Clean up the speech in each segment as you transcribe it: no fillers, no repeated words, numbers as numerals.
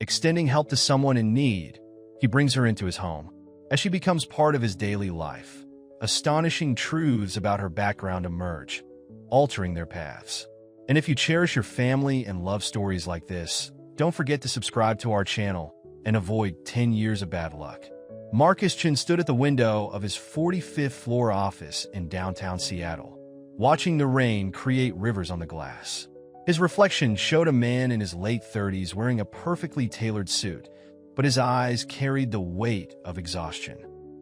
extending help to someone in need. He brings her into his home. As she becomes part of his daily life, astonishing truths about her background emerge, altering their paths. And if you cherish your family and love stories like this, don't forget to subscribe to our channel and avoid 10 years of bad luck. Marcus Chin stood at the window of his 45th floor office in downtown Seattle, watching the rain create rivers on the glass. His reflection showed a man in his late 30s wearing a perfectly tailored suit, but his eyes carried the weight of exhaustion.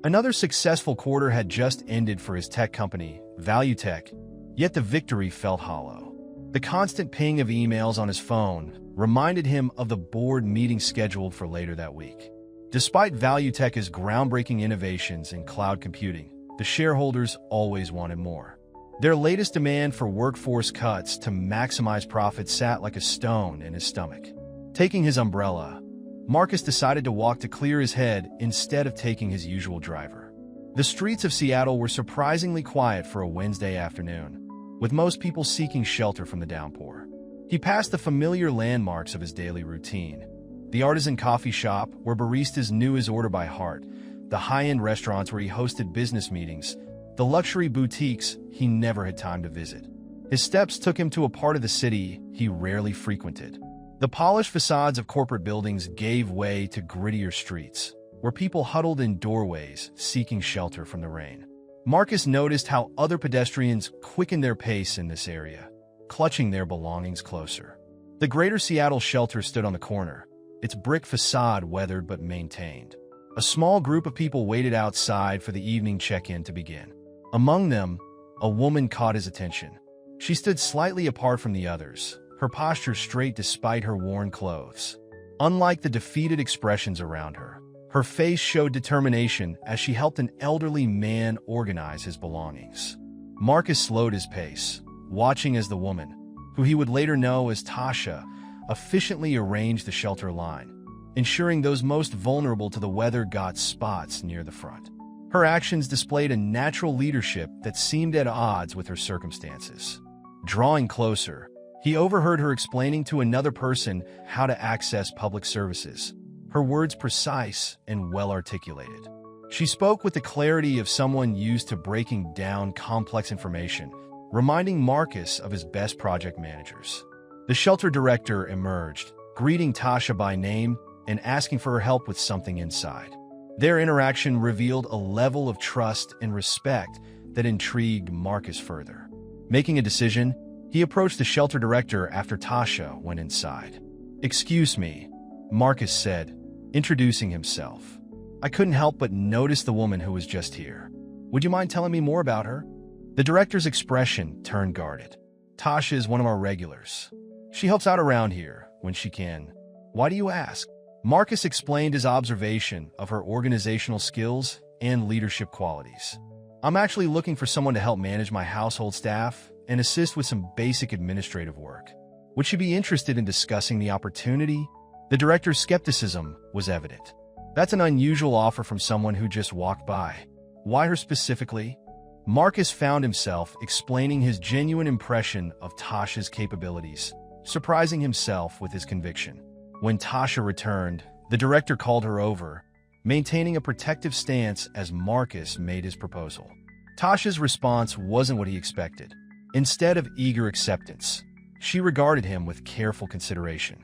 Another successful quarter had just ended for his tech company, Value Tech, yet the victory felt hollow. The constant ping of emails on his phone reminded him of the board meeting scheduled for later that week. Despite Value Tech's groundbreaking innovations in cloud computing, the shareholders always wanted more. Their latest demand for workforce cuts to maximize profits sat like a stone in his stomach. Taking his umbrella, Marcus decided to walk to clear his head instead of taking his usual driver. The streets of Seattle were surprisingly quiet for a Wednesday afternoon, with most people seeking shelter from the downpour. He passed the familiar landmarks of his daily routine: the artisan coffee shop where baristas knew his order by heart, the high-end restaurants where he hosted business meetings, the luxury boutiques he never had time to visit. His steps took him to a part of the city he rarely frequented. The polished facades of corporate buildings gave way to grittier streets, where people huddled in doorways seeking shelter from the rain. Marcus noticed how other pedestrians quickened their pace in this area, clutching their belongings closer. The Greater Seattle Shelter stood on the corner, its brick facade weathered but maintained. A small group of people waited outside for the evening check-in to begin. Among them, a woman caught his attention. She stood slightly apart from the others, her posture straight despite her worn clothes. Unlike the defeated expressions around her, her face showed determination as she helped an elderly man organize his belongings. Marcus slowed his pace, watching as the woman, who he would later know as Tasha, efficiently arranged the shelter line, ensuring those most vulnerable to the weather got spots near the front. Her actions displayed a natural leadership that seemed at odds with her circumstances. Drawing closer, he overheard her explaining to another person how to access public services, her words precise and well-articulated. She spoke with the clarity of someone used to breaking down complex information, reminding Marcus of his best project managers. The shelter director emerged, greeting Tasha by name and asking for her help with something inside. Their interaction revealed a level of trust and respect that intrigued Marcus further. Making a decision, he approached the shelter director after Tasha went inside. "Excuse me," Marcus said, introducing himself. "I couldn't help but notice the woman who was just here. Would you mind telling me more about her?" The director's expression turned guarded. "Tasha is one of our regulars. She helps out around here when she can." "Why do you ask?" Marcus explained his observation of her organizational skills and leadership qualities. "I'm actually looking for someone to help manage my household staff and assist with some basic administrative work. Would she be interested in discussing the opportunity?" The director's skepticism was evident. "That's an unusual offer from someone who just walked by. Why her specifically?" Marcus found himself explaining his genuine impression of Tasha's capabilities, surprising himself with his conviction. When Tasha returned, the director called her over, maintaining a protective stance as Marcus made his proposal. Tasha's response wasn't what he expected. Instead of eager acceptance, she regarded him with careful consideration.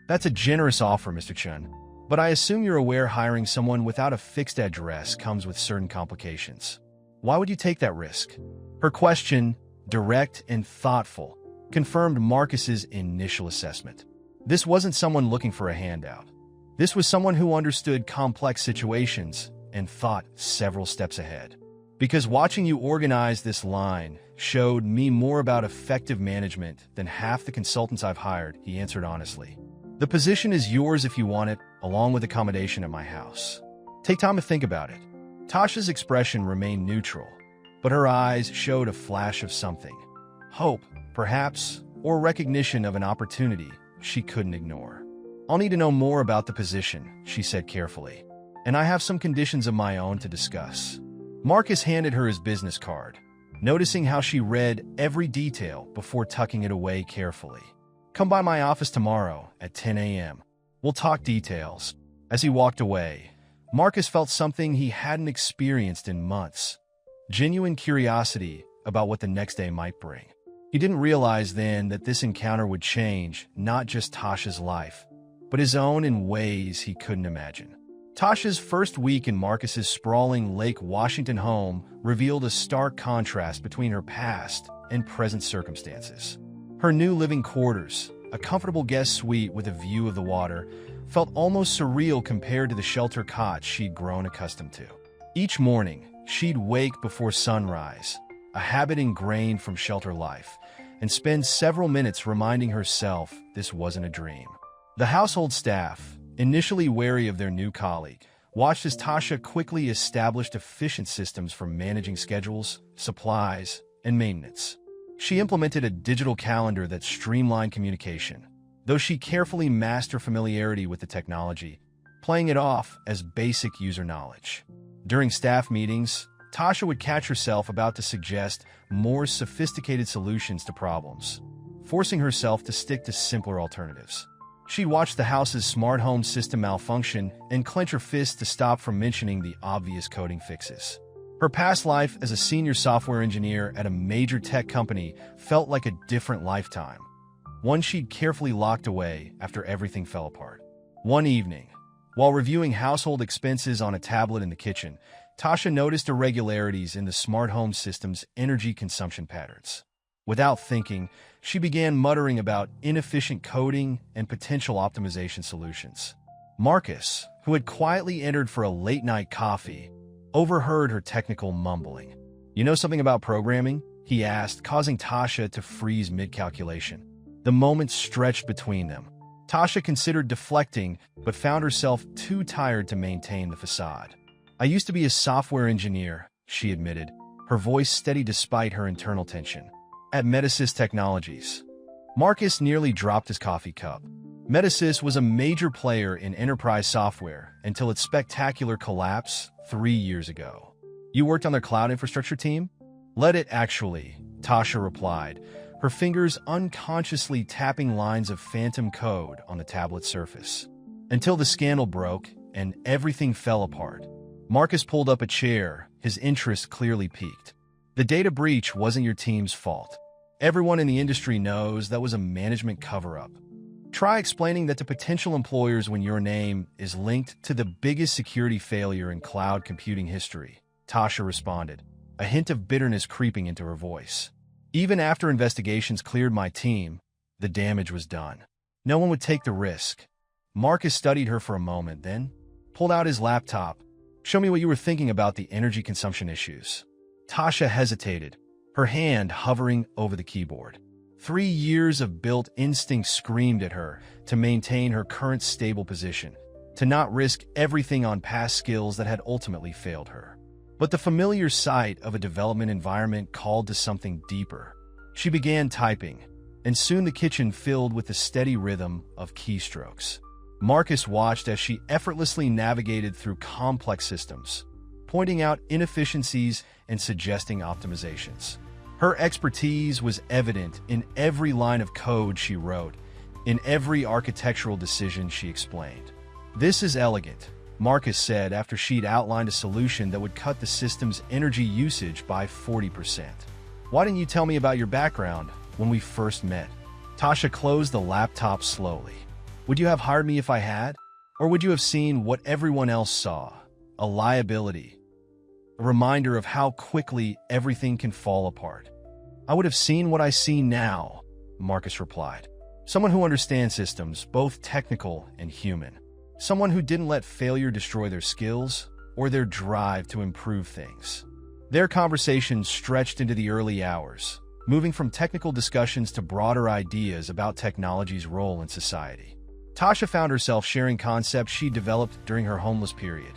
"That's a generous offer, Mr. Chun, but I assume you're aware hiring someone without a fixed address comes with certain complications. Why would you take that risk?" Her question, direct and thoughtful, confirmed Marcus's initial assessment. This wasn't someone looking for a handout. This was someone who understood complex situations and thought several steps ahead. "Because watching you organize this line showed me more about effective management than half the consultants I've hired," he answered honestly. "The position is yours if you want it, along with accommodation at my house. Take time to think about it." Tasha's expression remained neutral, but her eyes showed a flash of something. Hope, perhaps, or recognition of an opportunity she couldn't ignore. "I'll need to know more about the position," she said carefully, "and I have some conditions of my own to discuss." Marcus handed her his business card, noticing how she read every detail before tucking it away carefully. "Come by my office tomorrow at 10 a.m. We'll talk details." As he walked away, Marcus felt something he hadn't experienced in months. Genuine curiosity about what the next day might bring. He didn't realize then that this encounter would change not just Tasha's life, but his own in ways he couldn't imagine. Tasha's first week in Marcus's sprawling Lake Washington home revealed a stark contrast between her past and present circumstances. Her new living quarters, a comfortable guest suite with a view of the water, felt almost surreal compared to the shelter cot she'd grown accustomed to. Each morning, she'd wake before sunrise, a habit ingrained from shelter life, and spend several minutes reminding herself this wasn't a dream. The household staff, initially wary of their new colleague, watched as Tasha quickly established efficient systems for managing schedules, supplies, and maintenance. She implemented a digital calendar that streamlined communication, though she carefully masked her familiarity with the technology, playing it off as basic user knowledge. During staff meetings, Tasha would catch herself about to suggest more sophisticated solutions to problems, forcing herself to stick to simpler alternatives. She'd watch the house's smart home system malfunction and clench her fists to stop from mentioning the obvious coding fixes. Her past life as a senior software engineer at a major tech company felt like a different lifetime, one she'd carefully locked away after everything fell apart. One evening, while reviewing household expenses on a tablet in the kitchen, Tasha noticed irregularities in the smart home system's energy consumption patterns. Without thinking, she began muttering about inefficient coding and potential optimization solutions. Marcus, who had quietly entered for a late-night coffee, overheard her technical mumbling. "You know something about programming?" he asked, causing Tasha to freeze mid-calculation. The moments stretched between them. Tasha considered deflecting, but found herself too tired to maintain the facade. "I used to be a software engineer," she admitted, her voice steady despite her internal tension. "At Metasys Technologies." Marcus nearly dropped his coffee cup. Metasys was a major player in enterprise software until its spectacular collapse 3 years ago. "You worked on their cloud infrastructure team?" "Let it actually," Tasha replied, her fingers unconsciously tapping lines of phantom code on the tablet's surface. "Until the scandal broke and everything fell apart." Marcus pulled up a chair, his interest clearly piqued. "The data breach wasn't your team's fault. Everyone in the industry knows that was a management cover-up. Try explaining that to potential employers when your name is linked to the biggest security failure in cloud computing history," Tasha responded, a hint of bitterness creeping into her voice. "Even after investigations cleared my team, the damage was done. No one would take the risk." Marcus studied her for a moment, then pulled out his laptop. "Show me what you were thinking about the energy consumption issues." Tasha hesitated, her hand hovering over the keyboard. 3 years of built instinct screamed at her to maintain her current stable position, to not risk everything on past skills that had ultimately failed her. But the familiar sight of a development environment called to something deeper. She began typing, and soon the kitchen filled with the steady rhythm of keystrokes. Marcus watched as she effortlessly navigated through complex systems, pointing out inefficiencies and suggesting optimizations. Her expertise was evident in every line of code she wrote, in every architectural decision she explained. "This is elegant," Marcus said after she'd outlined a solution that would cut the system's energy usage by 40%. "Why didn't you tell me about your background when we first met?" Tasha closed the laptop slowly. "Would you have hired me if I had? Or would you have seen what everyone else saw? A liability. A reminder of how quickly everything can fall apart." "I would have seen what I see now," Marcus replied. "Someone who understands systems, both technical and human. Someone who didn't let failure destroy their skills or their drive to improve things." Their conversation stretched into the early hours, moving from technical discussions to broader ideas about technology's role in society. Tasha found herself sharing concepts she developed during her homeless period.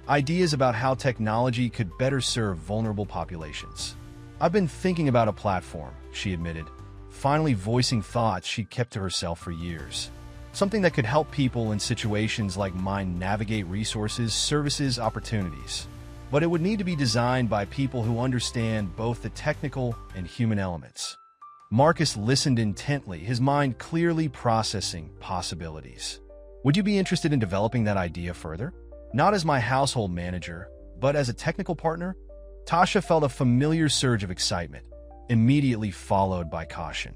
Ideas about how technology could better serve vulnerable populations. "I've been thinking about a platform," she admitted, finally voicing thoughts she'd kept to herself for years. "Something that could help people in situations like mine navigate resources, services, opportunities. But it would need to be designed by people who understand both the technical and human elements." Marcus listened intently, his mind clearly processing possibilities. Would you be interested in developing that idea further? Not as my household manager, but as a technical partner? Tasha felt a familiar surge of excitement, immediately followed by caution.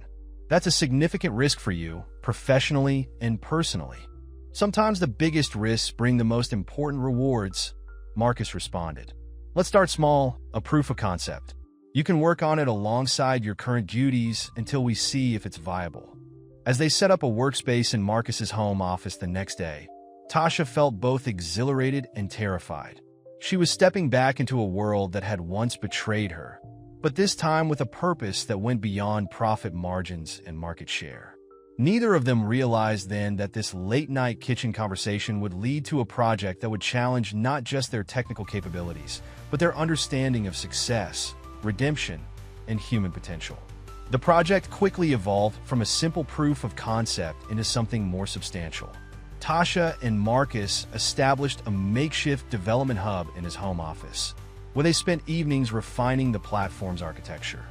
That's a significant risk for you, professionally and personally. Sometimes the biggest risks bring the most important rewards, Marcus responded. Let's start small, a proof of concept. You can work on it alongside your current duties until we see if it's viable. As they set up a workspace in Marcus's home office the next day, Tasha felt both exhilarated and terrified. She was stepping back into a world that had once betrayed her, but this time with a purpose that went beyond profit margins and market share. Neither of them realized then that this late-night kitchen conversation would lead to a project that would challenge not just their technical capabilities, but their understanding of success, redemption, and human potential. The project quickly evolved from a simple proof of concept into something more substantial. Tasha and Marcus established a makeshift development hub in his home office, where they spent evenings refining the platform's architecture.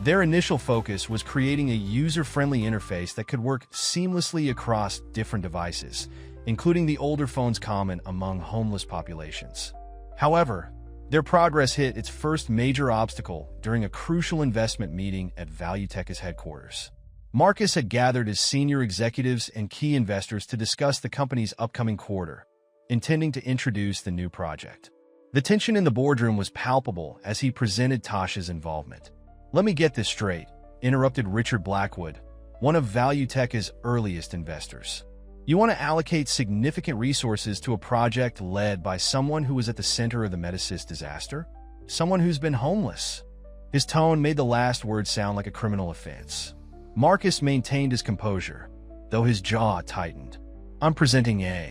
Their initial focus was creating a user-friendly interface that could work seamlessly across different devices, including the older phones common among homeless populations. However, their progress hit its first major obstacle during a crucial investment meeting at ValueTech's headquarters. Marcus had gathered his senior executives and key investors to discuss the company's upcoming quarter, intending to introduce the new project. The tension in the boardroom was palpable as he presented Tasha's involvement. "Let me get this straight," interrupted Richard Blackwood, one of ValueTech's earliest investors. "You want to allocate significant resources to a project led by someone who was at the center of the Metasys disaster? Someone who's been homeless?" His tone made the last word sound like a criminal offense. Marcus maintained his composure, though his jaw tightened. "I'm presenting an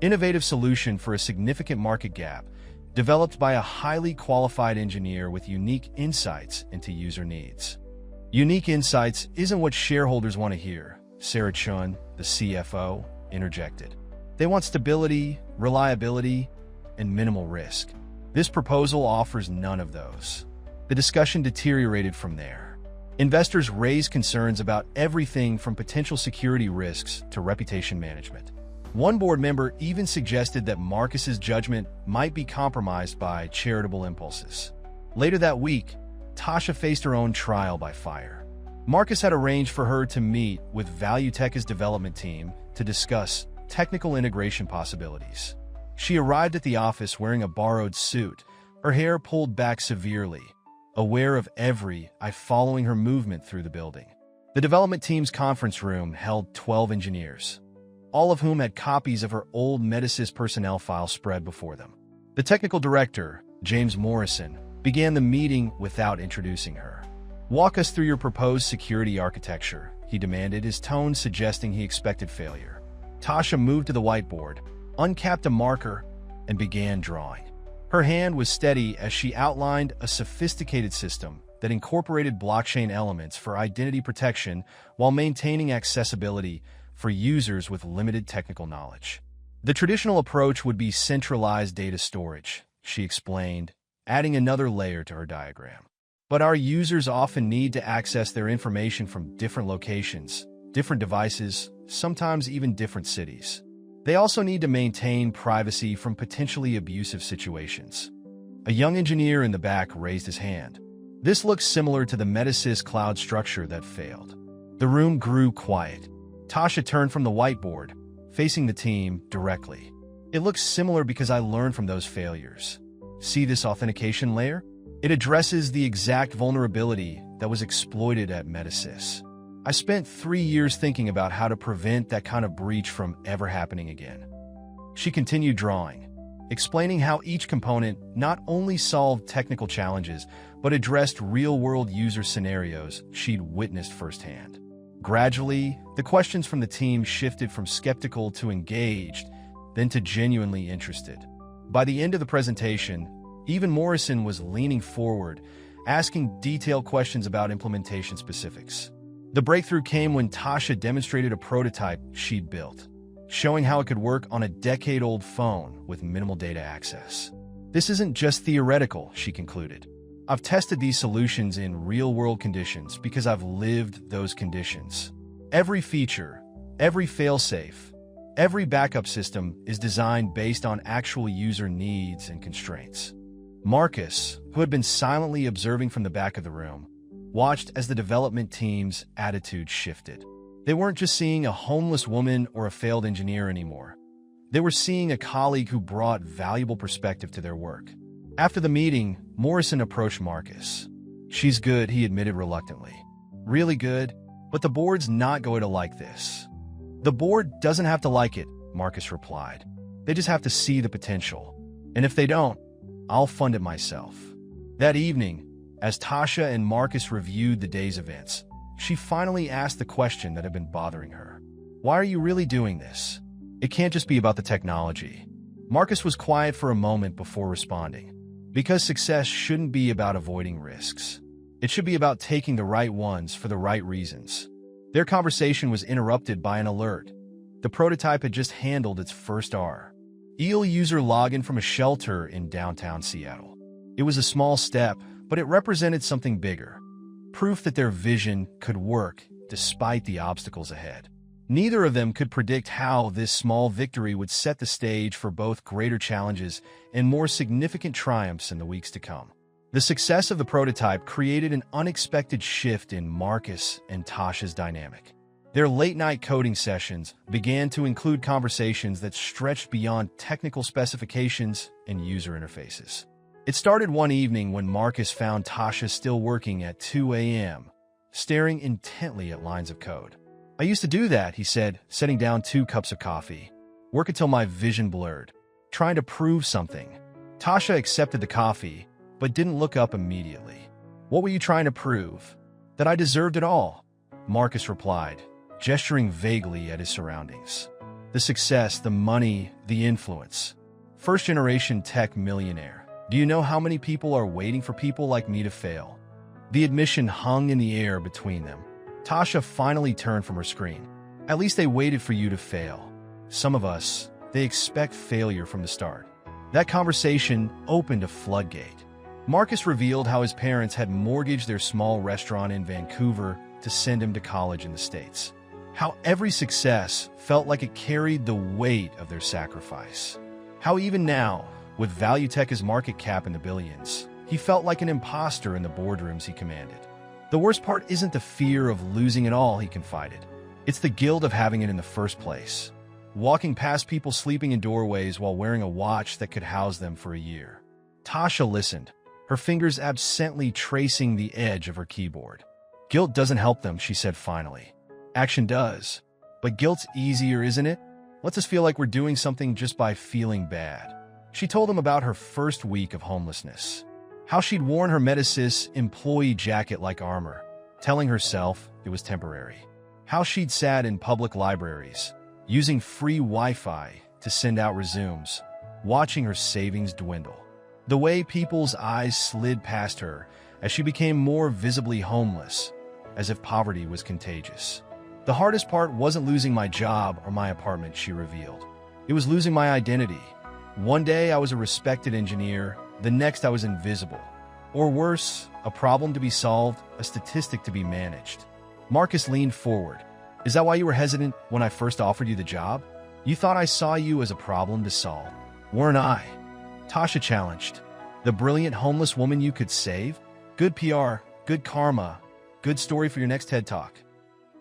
innovative solution for a significant market gap, developed by a highly qualified engineer with unique insights into user needs." "Unique insights isn't what shareholders want to hear," Sarah Chun, the CFO, interjected. "They want stability, reliability, and minimal risk. This proposal offers none of those." The discussion deteriorated from there. Investors raised concerns about everything from potential security risks to reputation management. One board member even suggested that Marcus's judgment might be compromised by charitable impulses. Later that week, Tasha faced her own trial by fire. Marcus had arranged for her to meet with ValueTech's development team to discuss technical integration possibilities. She arrived at the office wearing a borrowed suit, her hair pulled back severely, aware of every eye following her movement through the building. The development team's conference room held 12 engineers, all of whom had copies of her old Metasys personnel file spread before them. The technical director, James Morrison, began the meeting without introducing her. "Walk us through your proposed security architecture," he demanded, his tone suggesting he expected failure. Tasha moved to the whiteboard, uncapped a marker, and began drawing. Her hand was steady as she outlined a sophisticated system that incorporated blockchain elements for identity protection while maintaining accessibility for users with limited technical knowledge. "The traditional approach would be centralized data storage," she explained, adding another layer to her diagram. "But our users often need to access their information from different locations, different devices, sometimes even different cities. They also need to maintain privacy from potentially abusive situations." A young engineer in the back raised his hand. "This looks similar to the Metasys cloud structure that failed." The room grew quiet. Tasha turned from the whiteboard, facing the team directly. "It looks similar because I learned from those failures. See this authentication layer? It addresses the exact vulnerability that was exploited at Metasys. I spent 3 years thinking about how to prevent that kind of breach from ever happening again." She continued drawing, explaining how each component not only solved technical challenges, but addressed real-world user scenarios she'd witnessed firsthand. Gradually, the questions from the team shifted from skeptical to engaged, then to genuinely interested. By the end of the presentation, even Morrison was leaning forward, asking detailed questions about implementation specifics. The breakthrough came when Tasha demonstrated a prototype she'd built, showing how it could work on a decade-old phone with minimal data access. "This isn't just theoretical," she concluded. "I've tested these solutions in real-world conditions because I've lived those conditions. Every feature, every failsafe, Every backup system is designed based on actual user needs and constraints. Marcus, who had been silently observing from the back of the room, watched as the development team's attitude shifted. They weren't just seeing a homeless woman or a failed engineer anymore. They were seeing a colleague who brought valuable perspective to their work. After the meeting, Morrison approached Marcus. "She's good," he admitted reluctantly. "Really good, but the board's not going to like this." "The board doesn't have to like it," Marcus replied. "They just have to see the potential. And if they don't, I'll fund it myself." That evening, as Tasha and Marcus reviewed the day's events, she finally asked the question that had been bothering her. "Why are you really doing this? It can't just be about the technology." Marcus was quiet for a moment before responding. "Because success shouldn't be about avoiding risks. It should be about taking the right ones for the right reasons." Their conversation was interrupted by an alert. The prototype had just handled its first EEL user login from a shelter in downtown Seattle. It was a small step, but it represented something bigger. Proof that their vision could work despite the obstacles ahead. Neither of them could predict how this small victory would set the stage for both greater challenges and more significant triumphs in the weeks to come. The success of the prototype created an unexpected shift in Marcus and Tasha's dynamic. Their late-night coding sessions began to include conversations that stretched beyond technical specifications and user interfaces. It started one evening when Marcus found Tasha still working at 2 a.m., staring intently at lines of code. "I used to do that," he said, setting down 2 cups of coffee. "Work until my vision blurred, trying to prove something." Tasha accepted the coffee, but didn't look up immediately. "What were you trying to prove?" "That I deserved it all," Marcus replied, gesturing vaguely at his surroundings. "The success, the money, the influence. First-generation tech millionaire. Do you know how many people are waiting for people like me to fail?" The admission hung in the air between them. Tasha finally turned from her screen. "At least they waited for you to fail. Some of us, they expect failure from the start." That conversation opened a floodgate. Marcus revealed how his parents had mortgaged their small restaurant in Vancouver to send him to college in the States. How every success felt like it carried the weight of their sacrifice. How even now, with Valuetech's market cap in the billions, he felt like an imposter in the boardrooms he commanded. "The worst part isn't the fear of losing it all," he confided. "It's the guilt of having it in the first place. Walking past people sleeping in doorways while wearing a watch that could house them for a year." Tasha listened, her fingers absently tracing the edge of her keyboard. "Guilt doesn't help them," she said finally. "Action does. But guilt's easier, isn't it? Lets us feel like we're doing something just by feeling bad." She told him about her first week of homelessness. How she'd worn her Medisys employee jacket like armor, telling herself it was temporary. How she'd sat in public libraries, using free Wi-Fi to send out resumes, watching her savings dwindle. The way people's eyes slid past her as she became more visibly homeless, as if poverty was contagious. "The hardest part wasn't losing my job or my apartment," she revealed. "It was losing my identity. One day I was a respected engineer, the next I was invisible. Or worse, a problem to be solved, a statistic to be managed." Marcus leaned forward. "Is that why you were hesitant when I first offered you the job? You thought I saw you as a problem to solve, weren't I?" Tasha challenged. "The brilliant homeless woman you could save? Good PR, good karma, good story for your next TED Talk."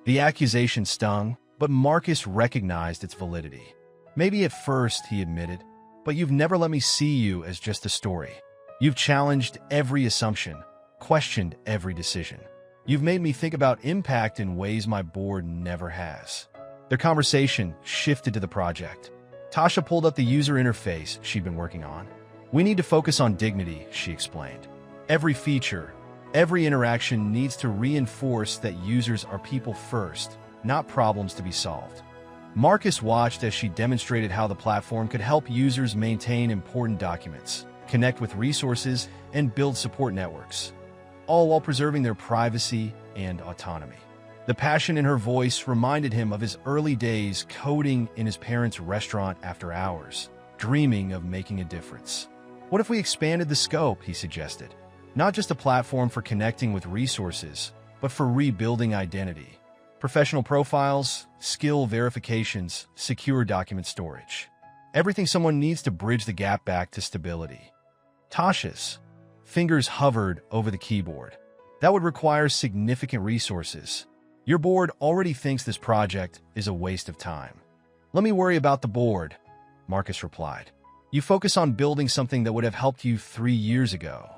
The accusation stung, but Marcus recognized its validity. "Maybe at first," he admitted, "but you've never let me see you as just a story. You've challenged every assumption, questioned every decision. You've made me think about impact in ways my board never has." Their conversation shifted to the project. Tasha pulled up the user interface she'd been working on. "We need to focus on dignity," she explained. "Every feature, every interaction needs to reinforce that users are people first, not problems to be solved." Marcus watched as she demonstrated how the platform could help users maintain important documents, connect with resources, and build support networks, all while preserving their privacy and autonomy. The passion in her voice reminded him of his early days coding in his parents' restaurant after hours, dreaming of making a difference. "What if we expanded the scope?" he suggested. "Not just a platform for connecting with resources, but for rebuilding identity. Professional profiles, skill verifications, secure document storage. Everything someone needs to bridge the gap back to stability. Tasha's fingers hovered over the keyboard. That would require significant resources. Your board already thinks this project is a waste of time. Let me worry about the board, Marcus replied. You focus on building something that would have helped you 3 years ago.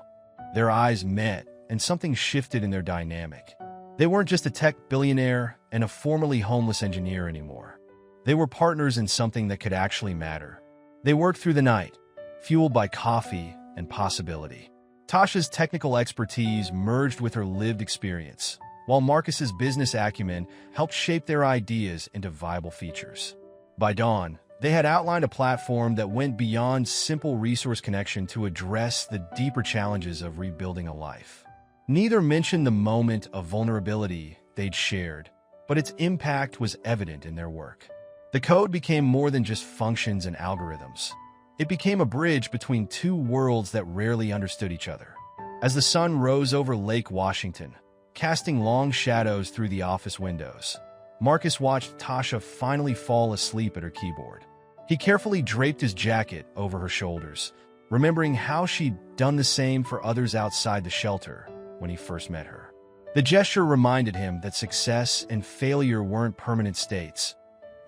Their eyes met, and something shifted in their dynamic. They weren't just a tech billionaire and a formerly homeless engineer anymore. They were partners in something that could actually matter. They worked through the night, fueled by coffee and possibility. Tasha's technical expertise merged with her lived experience, while Marcus's business acumen helped shape their ideas into viable features. By dawn, they had outlined a platform that went beyond simple resource connection to address the deeper challenges of rebuilding a life. Neither mentioned the moment of vulnerability they'd shared, but its impact was evident in their work. The code became more than just functions and algorithms. It became a bridge between two worlds that rarely understood each other. As the sun rose over Lake Washington, casting long shadows through the office windows, Marcus watched Tasha finally fall asleep at her keyboard. He carefully draped his jacket over her shoulders, remembering how she'd done the same for others outside the shelter when he first met her. The gesture reminded him that success and failure weren't permanent states.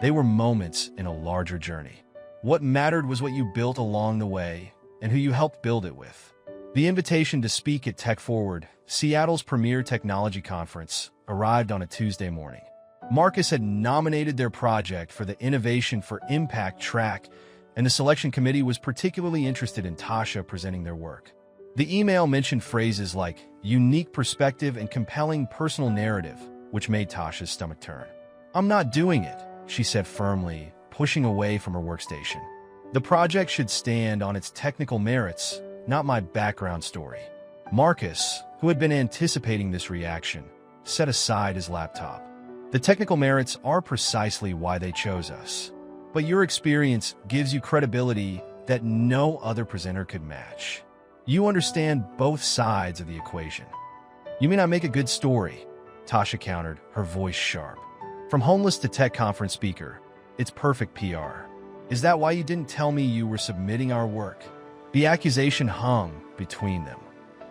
They were moments in a larger journey. What mattered was what you built along the way and who you helped build it with. The invitation to speak at Tech Forward, Seattle's premier technology conference, arrived on a Tuesday morning. Marcus had nominated their project for the Innovation for Impact track, and the selection committee was particularly interested in Tasha presenting their work. The email mentioned phrases like unique perspective and compelling personal narrative, which made Tasha's stomach turn. "I'm not doing it," she said firmly, pushing away from her workstation. "The project should stand on its technical merits, not my background story." Marcus, who had been anticipating this reaction, set aside his laptop. "The technical merits are precisely why they chose us. But your experience gives you credibility that no other presenter could match. You understand both sides of the equation." "You may not make a good story," Tasha countered, her voice sharp. "From homeless to tech conference speaker, it's perfect PR. Is that why you didn't tell me you were submitting our work?" The accusation hung between them.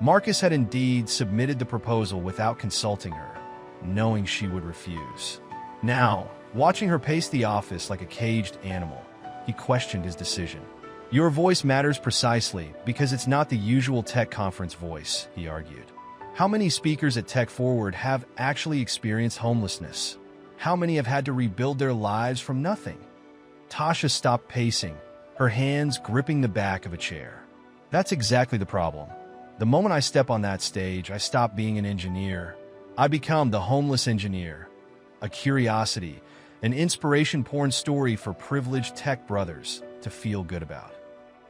Marcus had indeed submitted the proposal without consulting her, knowing she would refuse. Now, watching her pace the office like a caged animal, he questioned his decision. "Your voice matters precisely because it's not the usual tech conference voice," he argued. "How many speakers at Tech Forward have actually experienced homelessness? How many have had to rebuild their lives from nothing?" Tasha stopped pacing, her hands gripping the back of a chair. "That's exactly the problem. The moment I step on that stage, I stop being an engineer. I become the homeless engineer, a curiosity, an inspiration-porn story for privileged tech brothers to feel good about."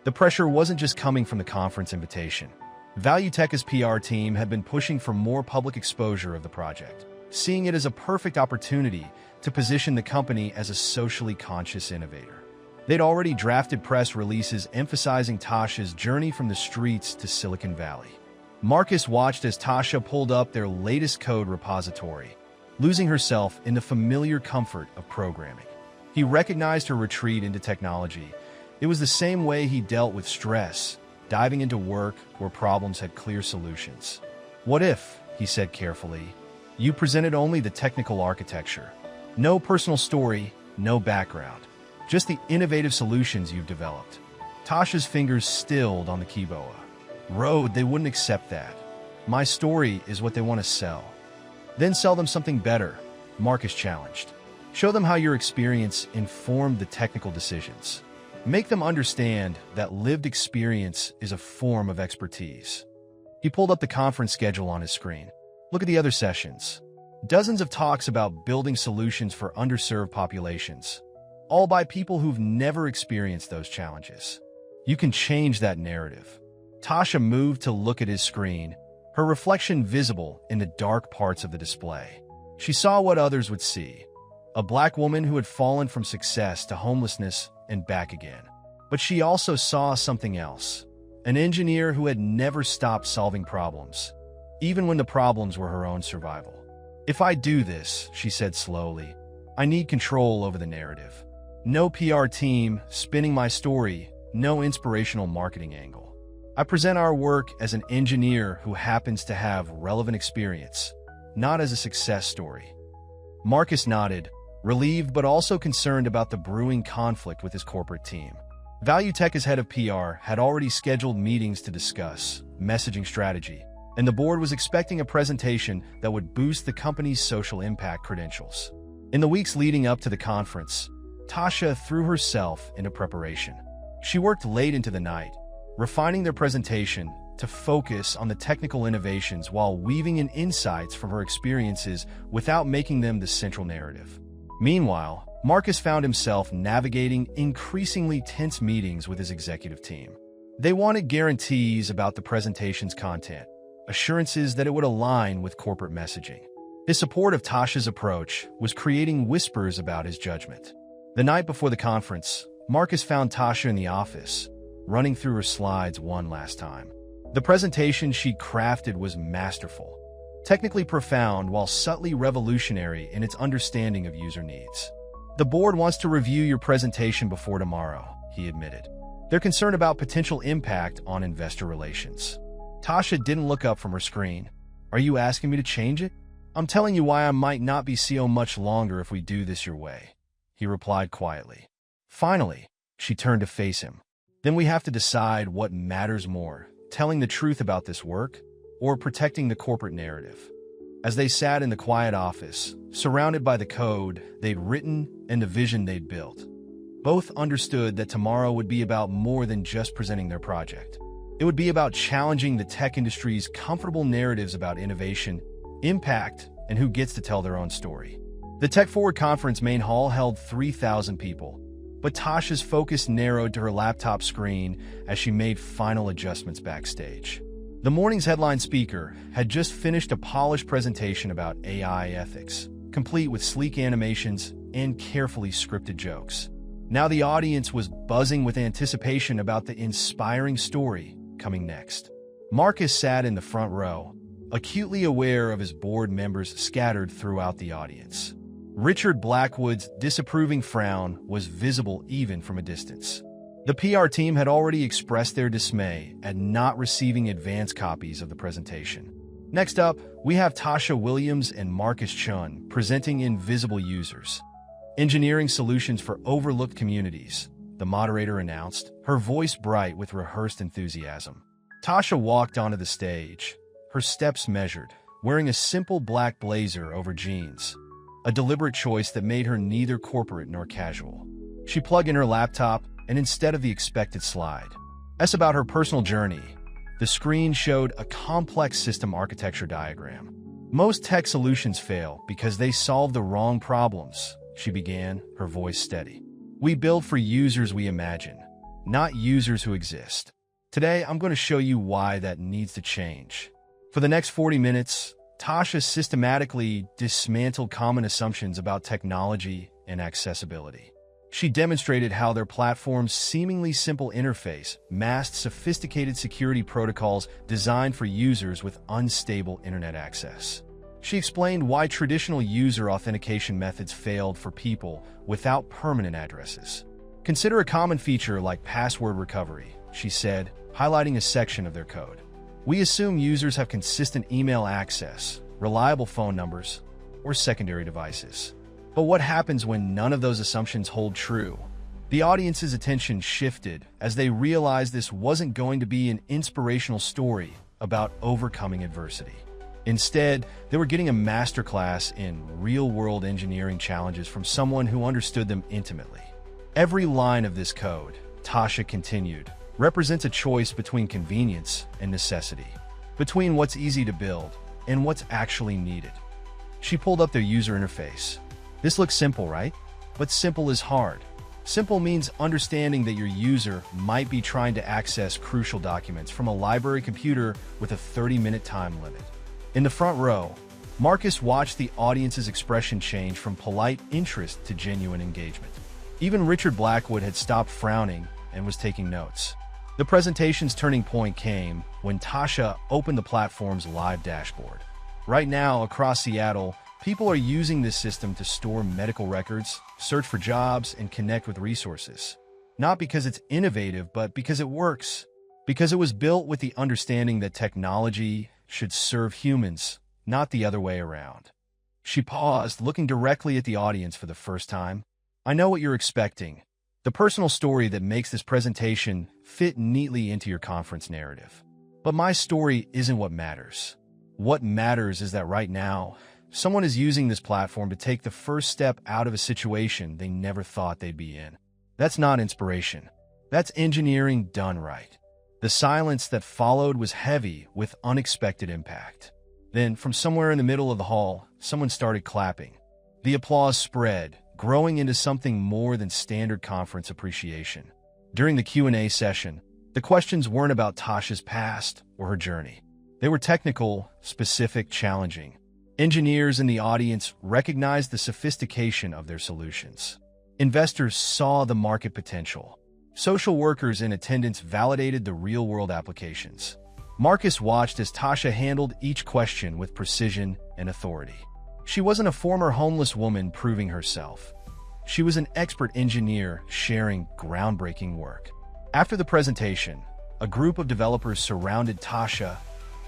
The pressure wasn't just coming from the conference invitation. Value Tech's PR team had been pushing for more public exposure of the project, seeing it as a perfect opportunity to position the company as a socially conscious innovator. They'd already drafted press releases emphasizing Tasha's journey from the streets to Silicon Valley. Marcus watched as Tasha pulled up their latest code repository, losing herself in the familiar comfort of programming. He recognized her retreat into technology. It was the same way he dealt with stress, diving into work where problems had clear solutions. "What if," he said carefully, "you presented only the technical architecture? No personal story, no background. Just the innovative solutions you've developed." Tasha's fingers stilled on the keyboard. "Road, they wouldn't accept that. My story is what they want to sell." "Then sell them something better," Marcus challenged. "Show them how your experience informed the technical decisions. Make them understand that lived experience is a form of expertise." He pulled up the conference schedule on his screen. "Look at the other sessions. Dozens of talks about building solutions for underserved populations, all by people who've never experienced those challenges. You can change that narrative." Tasha moved to look at his screen, her reflection visible in the dark parts of the display. She saw what others would see: a black woman who had fallen from success to homelessness and back again. But she also saw something else: an engineer who had never stopped solving problems, even when the problems were her own survival. "If I do this," she said slowly, "I need control over the narrative. No PR team spinning my story, no inspirational marketing angle. I present our work as an engineer who happens to have relevant experience, not as a success story." Marcus nodded, relieved but also concerned about the brewing conflict with his corporate team. ValueTech, as head of PR, had already scheduled meetings to discuss messaging strategy, and the board was expecting a presentation that would boost the company's social impact credentials. In the weeks leading up to the conference, Tasha threw herself into preparation. She worked late into the night, refining their presentation to focus on the technical innovations while weaving in insights from her experiences without making them the central narrative. Meanwhile, Marcus found himself navigating increasingly tense meetings with his executive team. They wanted guarantees about the presentation's content, assurances that it would align with corporate messaging. His support of Tasha's approach was creating whispers about his judgment. The night before the conference, Marcus found Tasha in the office, running through her slides one last time. The presentation she crafted was masterful, technically profound while subtly revolutionary in its understanding of user needs. "The board wants to review your presentation before tomorrow," he admitted. "They're concerned about potential impact on investor relations." Tasha didn't look up from her screen. "Are you asking me to change it?" "I'm telling you why I might not be CEO much longer if we do this your way," he replied quietly. Finally, she turned to face him. "Then we have to decide what matters more, telling the truth about this work or protecting the corporate narrative." As they sat in the quiet office, surrounded by the code they'd written and the vision they'd built, both understood that tomorrow would be about more than just presenting their project. It would be about challenging the tech industry's comfortable narratives about innovation, impact, and who gets to tell their own story. The Tech Forward conference main hall held 3,000 people, but Tasha's focus narrowed to her laptop screen as she made final adjustments backstage. The morning's headline speaker had just finished a polished presentation about AI ethics, complete with sleek animations and carefully scripted jokes. Now the audience was buzzing with anticipation about the inspiring story coming next. Marcus sat in the front row, acutely aware of his board members scattered throughout the audience. Richard Blackwood's disapproving frown was visible even from a distance. The PR team had already expressed their dismay at not receiving advance copies of the presentation. Next up, we have Tasha Williams and Marcus Chun presenting Invisible Users, Engineering Solutions for Overlooked Communities, the moderator announced, her voice bright with rehearsed enthusiasm. Tasha walked onto the stage, her steps measured, wearing a simple black blazer over jeans, a deliberate choice that made her neither corporate nor casual. She plugged in her laptop, and instead of the expected slide about her personal journey, the screen showed a complex system architecture diagram. "Most tech solutions fail because they solve the wrong problems," she began, her voice steady. "We build for users we imagine, not users who exist. Today, I'm going to show you why that needs to change." For the next 40 minutes, Tasha systematically dismantled common assumptions about technology and accessibility. She demonstrated how their platform's seemingly simple interface masked sophisticated security protocols designed for users with unstable internet access. She explained why traditional user authentication methods failed for people without permanent addresses. "Consider a common feature like password recovery," she said, highlighting a section of their code. "We assume users have consistent email access, reliable phone numbers, or secondary devices. But what happens when none of those assumptions hold true?" The audience's attention shifted as they realized this wasn't going to be an inspirational story about overcoming adversity. Instead, they were getting a masterclass in real-world engineering challenges from someone who understood them intimately. "Every line of this code," Tasha continued, "represents a choice between convenience and necessity, between what's easy to build and what's actually needed." She pulled up their user interface. "This looks simple, right? But simple is hard. Simple means understanding that your user might be trying to access crucial documents from a library computer with a 30-minute time limit." In the front row, Marcus watched the audience's expression change from polite interest to genuine engagement. Even Richard Blackwood had stopped frowning and was taking notes. The presentation's turning point came when Tasha opened the platform's live dashboard. Right now, across Seattle, People are using this system to store medical records, search for jobs, and connect with resources. Not because it's innovative, but because it works. Because it was built with the understanding that technology should serve humans, not the other way around. She paused, looking directly at the audience for the first time. I know what you're expecting. The personal story that makes this presentation fit neatly into your conference narrative. But my story isn't what matters. What matters is that right now, someone is using this platform to take the first step out of a situation they never thought they'd be in. That's not inspiration. That's engineering done right. The silence that followed was heavy with unexpected impact. Then, from somewhere in the middle of the hall, someone started clapping. The applause spread, growing into something more than standard conference appreciation. During the Q&A session, the questions weren't about Tasha's past or her journey. They were technical, specific, challenging. Engineers in the audience recognized the sophistication of their solutions. Investors saw the market potential. Social workers in attendance validated the real-world applications. Marcus watched as Tasha handled each question with precision and authority. She wasn't a former homeless woman proving herself. She was an expert engineer sharing groundbreaking work. After the presentation, a group of developers surrounded Tasha,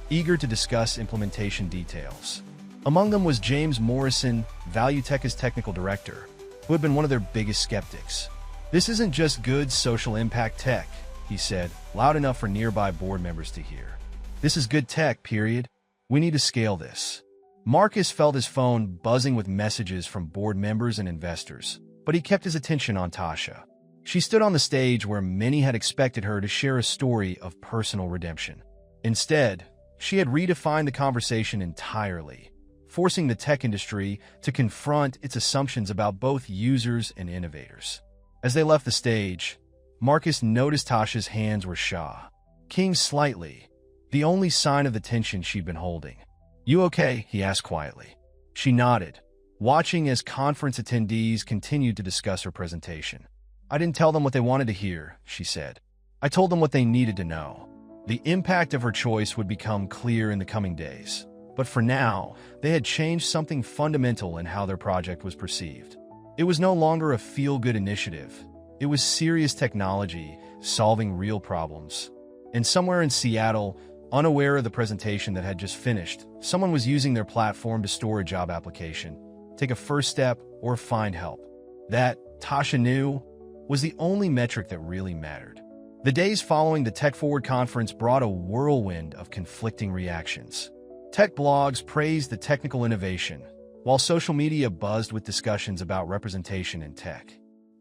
eager to discuss implementation details. Among them was James Morrison, ValueTech's technical director, who had been one of their biggest skeptics. "This isn't just good social impact tech," he said, loud enough for nearby board members to hear. "This is good tech, period. We need to scale this." Marcus felt his phone buzzing with messages from board members and investors, but he kept his attention on Tasha. She stood on the stage where many had expected her to share a story of personal redemption. Instead, she had redefined the conversation entirely, forcing the tech industry to confront its assumptions about both users and innovators. As they left the stage, Marcus noticed Tasha's hands were shaking slightly, the only sign of the tension she'd been holding. "You okay?" he asked quietly. She nodded, watching as conference attendees continued to discuss her presentation. "I didn't tell them what they wanted to hear," she said. "I told them what they needed to know." The impact of her choice would become clear in the coming days. But for now, they had changed something fundamental in how their project was perceived. It was no longer a feel-good initiative. It was serious technology, solving real problems. And somewhere in Seattle, unaware of the presentation that had just finished, someone was using their platform to store a job application, take a first step, or find help. That, Tasha knew, was the only metric that really mattered. The days following the Tech Forward conference brought a whirlwind of conflicting reactions. Tech blogs praised the technical innovation, while social media buzzed with discussions about representation in tech.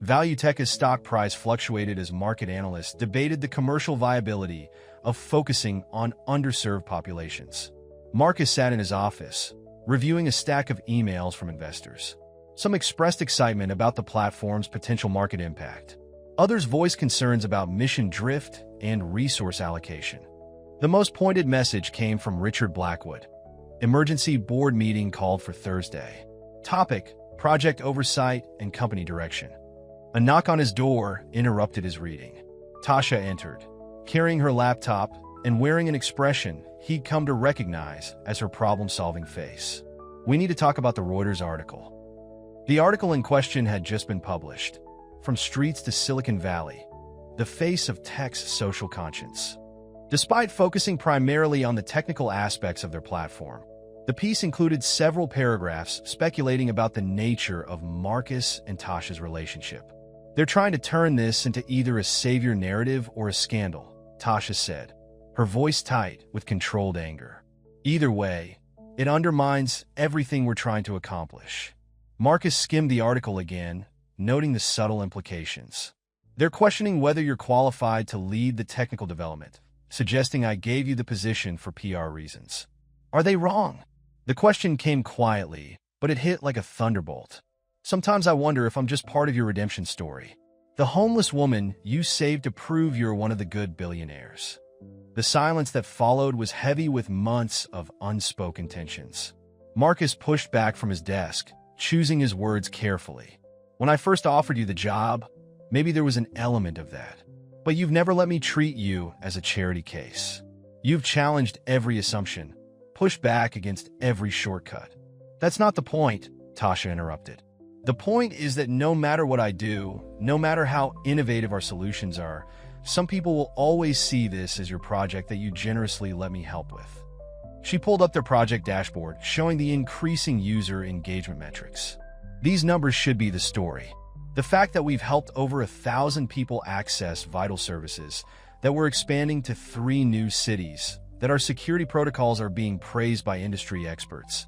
ValueTech's stock price fluctuated as market analysts debated the commercial viability of focusing on underserved populations. Marcus sat in his office, reviewing a stack of emails from investors. Some expressed excitement about the platform's potential market impact. Others voiced concerns about mission drift and resource allocation. The most pointed message came from Richard Blackwood. Emergency board meeting called for Thursday. Topic: project oversight and company direction. A knock on his door interrupted his reading. Tasha entered, carrying her laptop and wearing an expression he'd come to recognize as her problem-solving face. "We need to talk about the Reuters article." The article in question had just been published. From Streets to Silicon Valley, the face of tech's social conscience. Despite focusing primarily on the technical aspects of their platform, the piece included several paragraphs speculating about the nature of Marcus and Tasha's relationship. "They're trying to turn this into either a savior narrative or a scandal," Tasha said, her voice tight with controlled anger. "Either way, it undermines everything we're trying to accomplish." Marcus skimmed the article again, noting the subtle implications. "They're questioning whether you're qualified to lead the technical development, suggesting I gave you the position for PR reasons. Are they wrong?" The question came quietly, but it hit like a thunderbolt. "Sometimes I wonder if I'm just part of your redemption story. The homeless woman you saved to prove you're one of the good billionaires." The silence that followed was heavy with months of unspoken tensions. Marcus pushed back from his desk, choosing his words carefully. "When I first offered you the job, maybe there was an element of that. But you've never let me treat you as a charity case. You've challenged every assumption, pushed back against every shortcut. That's not the point, Tasha interrupted. The point is that no matter what I do, no matter how innovative our solutions are, some people will always see this as your project that you generously let me help with. She pulled up their project dashboard, showing the increasing user engagement metrics. These numbers should be the story. The fact that we've helped over 1,000 people access vital services, that we're expanding to 3 new cities, that our security protocols are being praised by industry experts.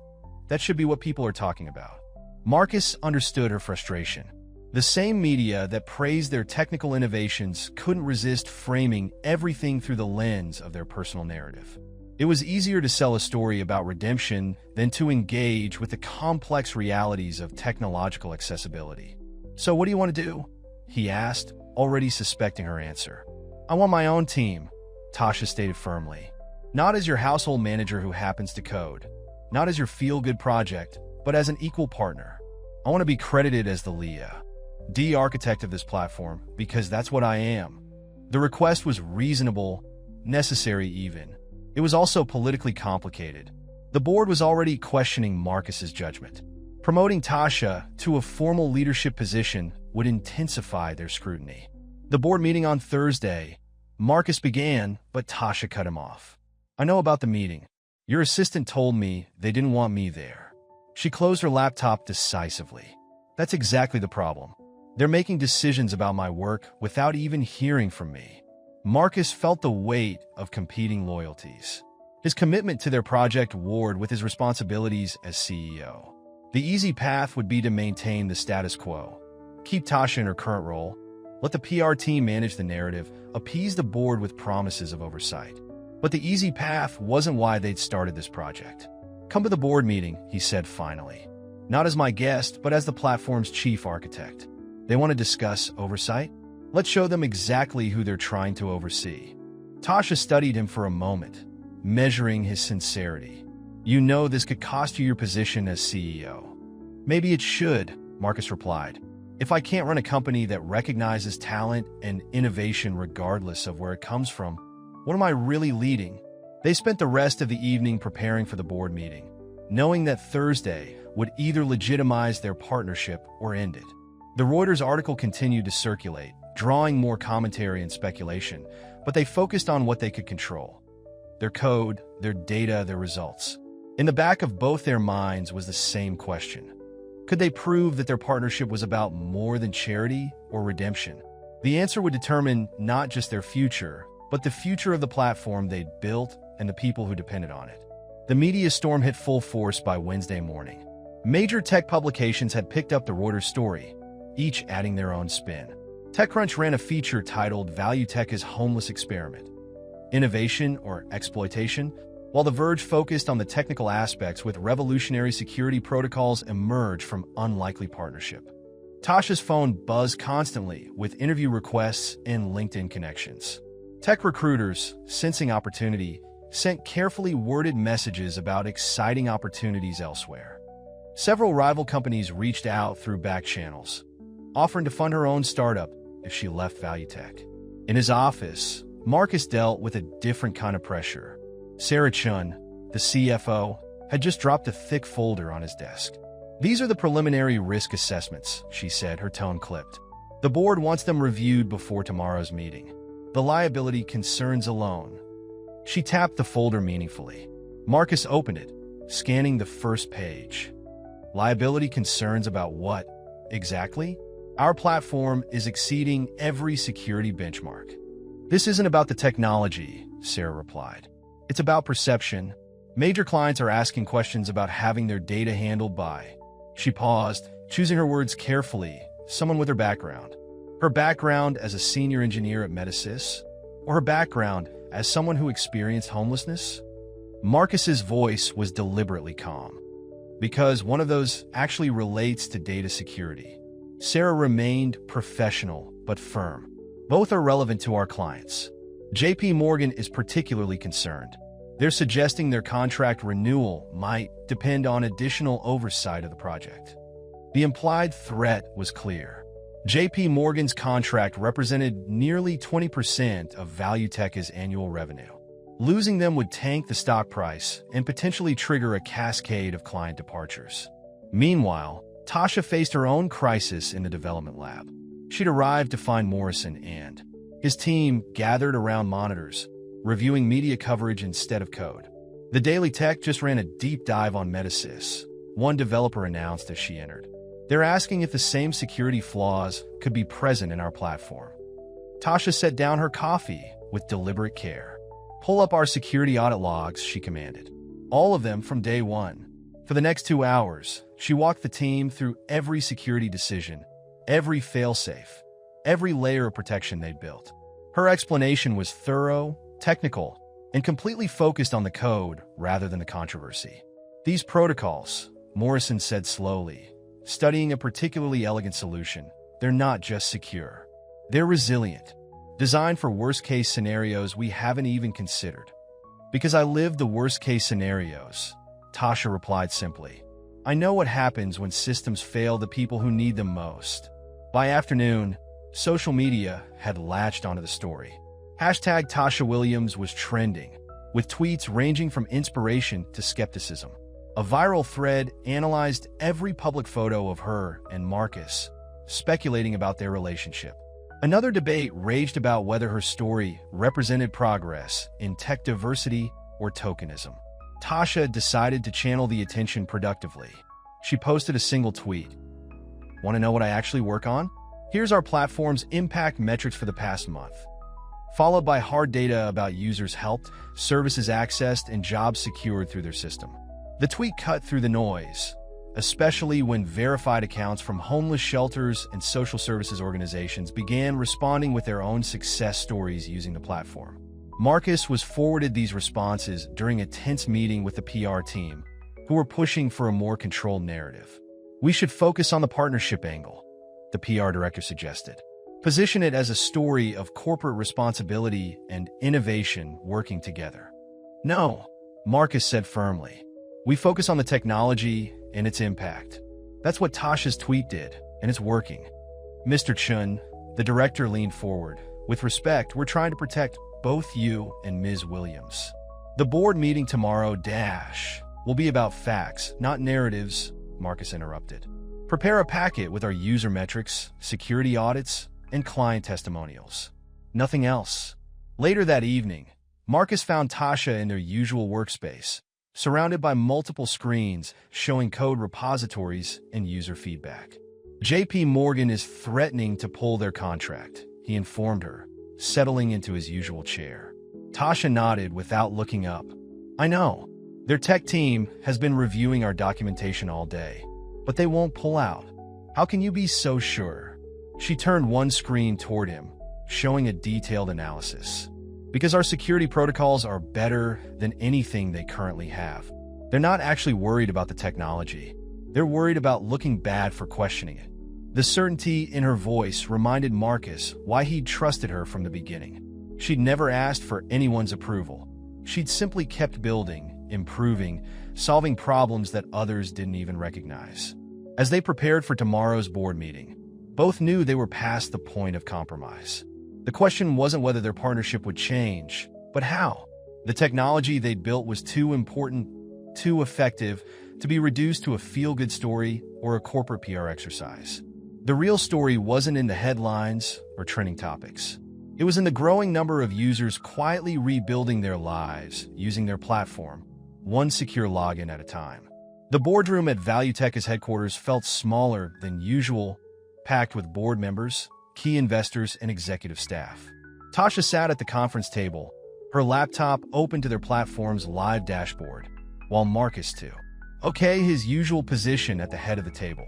That should be what people are talking about. Marcus understood her frustration. The same media that praised their technical innovations couldn't resist framing everything through the lens of their personal narrative. It was easier to sell a story about redemption than to engage with the complex realities of technological accessibility. "So what do you want to do?" he asked, already suspecting her answer. "I want my own team," Tasha stated firmly. "Not as your household manager who happens to code. Not as your feel-good project, but as an equal partner. I want to be credited as the lead architect of this platform because that's what I am." The request was reasonable, necessary even. It was also politically complicated. The board was already questioning Marcus's judgment. Promoting Tasha to a formal leadership position would intensify their scrutiny. The board meeting on Thursday, Marcus began, but Tasha cut him off. "I know about the meeting. Your assistant told me they didn't want me there." She closed her laptop decisively. "That's exactly the problem. They're making decisions about my work without even hearing from me." Marcus felt the weight of competing loyalties. His commitment to their project warred with his responsibilities as CEO. The easy path would be to maintain the status quo. Keep Tasha in her current role, let the PR team manage the narrative, appease the board with promises of oversight. But the easy path wasn't why they'd started this project. "Come to the board meeting," he said finally. "Not as my guest, but as the platform's chief architect. They want to discuss oversight? Let's show them exactly who they're trying to oversee." Tasha studied him for a moment, measuring his sincerity. "You know this could cost you your position as CEO." "Maybe it should," Marcus replied. "If I can't run a company that recognizes talent and innovation regardless of where it comes from, what am I really leading?" They spent the rest of the evening preparing for the board meeting, knowing that Thursday would either legitimize their partnership or end it. The Reuters article continued to circulate, drawing more commentary and speculation, but they focused on what they could control: their code, their data, their results. In the back of both their minds was the same question. Could they prove that their partnership was about more than charity or redemption? The answer would determine not just their future, but the future of the platform they'd built and the people who depended on it. The media storm hit full force by Wednesday morning. Major tech publications had picked up the Reuters story, each adding their own spin. TechCrunch ran a feature titled "Value Tech's Homeless Experiment: Innovation or Exploitation?" while The Verge focused on the technical aspects with revolutionary security protocols emerge from unlikely partnership. Tasha's phone buzzed constantly with interview requests and LinkedIn connections. Tech recruiters, sensing opportunity, sent carefully worded messages about exciting opportunities elsewhere. Several rival companies reached out through back channels, offering to fund her own startup if she left Value Tech. In his office, Marcus dealt with a different kind of pressure. Sarah Chun, the CFO, had just dropped a thick folder on his desk. "These are the preliminary risk assessments," she said, her tone clipped. "The board wants them reviewed before tomorrow's meeting. The liability concerns alone." She tapped the folder meaningfully. Marcus opened it, scanning the first page. "Liability concerns about what, exactly?" "Our platform is exceeding every security benchmark." "This isn't about the technology," Sarah replied. "It's about perception. Major clients are asking questions about having their data handled by—" She paused, choosing her words carefully. "Someone with her background. Her background as a senior engineer at Metasys? Or her background as someone who experienced homelessness?" Marcus's voice was deliberately calm. "Because one of those actually relates to data security." Sarah remained professional but firm. "Both are relevant to our clients. JP Morgan is particularly concerned. They're suggesting their contract renewal might depend on additional oversight of the project." The implied threat was clear. JP Morgan's contract represented nearly 20% of Value Tech's annual revenue. Losing them would tank the stock price and potentially trigger a cascade of client departures. Meanwhile, Tasha faced her own crisis in the development lab. She'd arrived to find Morrison and his team gathered around monitors, reviewing media coverage instead of code. The Daily Tech just ran a deep dive on Metasys, one developer announced as she entered. They're asking if the same security flaws could be present in our platform. Tasha set down her coffee with deliberate care. Pull up our security audit logs, she commanded. All of them from day one. For the next 2 hours, she walked the team through every security decision, every failsafe, every layer of protection they'd built. Her explanation was thorough, technical, and completely focused on the code rather than the controversy. These protocols, Morrison said slowly, studying a particularly elegant solution, they're not just secure. They're resilient, designed for worst-case scenarios we haven't even considered. Because I lived the worst-case scenarios, Tasha replied simply. I know what happens when systems fail the people who need them most. By afternoon, social media had latched onto the story. Hashtag Tasha Williams was trending, with tweets ranging from inspiration to skepticism. A viral thread analyzed every public photo of her and Marcus, speculating about their relationship. Another debate raged about whether her story represented progress in tech diversity or tokenism. Tasha decided to channel the attention productively. She posted a single tweet. Want to know what I actually work on? Here's our platform's impact metrics for the past month. Followed by hard data about users helped, services accessed, and jobs secured through their system. The tweet cut through the noise, especially when verified accounts from homeless shelters and social services organizations began responding with their own success stories using the platform. Marcus was forwarded these responses during a tense meeting with the PR team, who were pushing for a more controlled narrative. We should focus on the partnership angle, the PR director suggested. Position it as a story of corporate responsibility and innovation working together. No, Marcus said firmly. We focus on the technology and its impact. That's what Tasha's tweet did, and it's working. Mr. Chun, the director, leaned forward. With respect, we're trying to protect both you and Ms. Williams. The board meeting tomorrow will be about facts, not narratives, Marcus interrupted. Prepare a packet with our user metrics, security audits, and client testimonials. Nothing else. Later that evening, Marcus found Tasha in their usual workspace, surrounded by multiple screens showing code repositories and user feedback. JP Morgan is threatening to pull their contract, he informed her, settling into his usual chair. Tasha nodded without looking up. I know. Their tech team has been reviewing our documentation all day, but they won't pull out. How can you be so sure? She turned one screen toward him, showing a detailed analysis. Because our security protocols are better than anything they currently have. They're not actually worried about the technology. They're worried about looking bad for questioning it. The certainty in her voice reminded Marcus why he'd trusted her from the beginning. She'd never asked for anyone's approval. She'd simply kept building, improving, solving problems that others didn't even recognize. As they prepared for tomorrow's board meeting, both knew they were past the point of compromise. The question wasn't whether their partnership would change, but how. The technology they'd built was too important, too effective, to be reduced to a feel-good story or a corporate PR exercise. The real story wasn't in the headlines or trending topics. It was in the growing number of users quietly rebuilding their lives using their platform, one secure login at a time. The boardroom at ValueTech's headquarters felt smaller than usual, packed with board members, key investors, and executive staff. Tasha sat at the conference table, her laptop open to their platform's live dashboard, while Marcus took his usual position at the head of the table.